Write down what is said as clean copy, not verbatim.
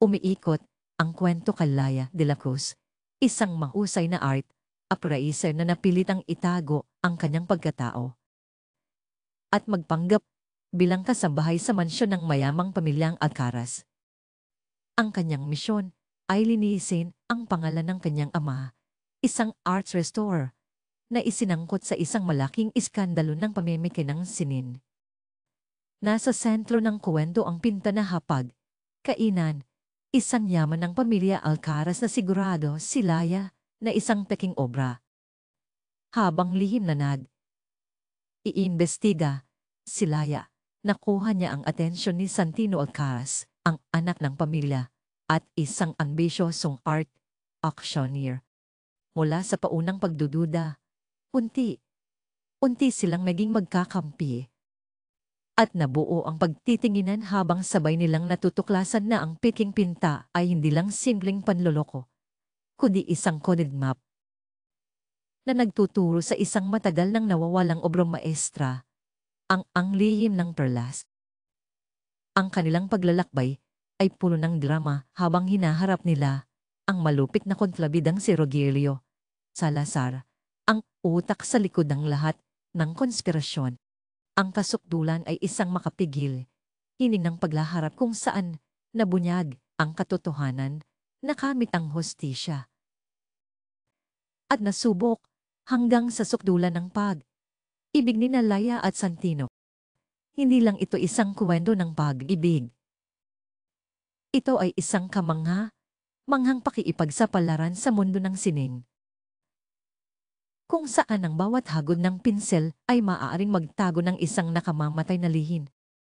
Umiikot ang kwento kay Laya de la Cruz, isang mahusay na art appraiser na napilitang itago ang kanyang pagkatao at magpanggap bilang kasambahay sa mansyon ng mayamang pamilyang Alcaraz. Ang kanyang misyon ay linisin ang pangalan ng kanyang ama, isang arts restorer, na isinangkot sa isang malaking iskandalo ng pamimiki ng sinin. Nasa sentro ng kwento ang pinta na hapag, kainan, isang yaman ng pamilya Alcaraz na sigurado si Laya na isang peking obra. Habang lihim na iimbestiga si Laya, nakuha niya ang atensyon ni Santino Alcaraz, ang anak ng pamilya, at isang ambisyosong art auctioneer. Mula sa paunang pagdududa, unti silang naging magkakampi. At nabuo ang pagtitinginan habang sabay nilang natutuklasan na ang peking pinta ay hindi lang simpleng panloloko, kundi isang coded map na nagtuturo sa isang matagal nang nawawalang obrang maestra, ang lihim ng perlas. Ang kanilang paglalakbay ay puno ng drama habang hinaharap nila ang malupit na kontrabidang si Rogelio Salazar, ang utak sa likod ng lahat ng konspirasyon. Ang kasukdulan ay isang makapigil, hining ng paglaharap kung saan nabunyag ang katotohanan, nakamit ang hostisya. At nasubok hanggang sa sukdulan ng pag-ibig ni Laya at Santino. Hindi lang ito isang kwento ng pag-ibig. Ito ay isang manghang pakiipagsapalaran sa mundo ng sining, kung saan ang bawat hagod ng pinsel ay maaaring magtago ng isang nakamamatay na lihim.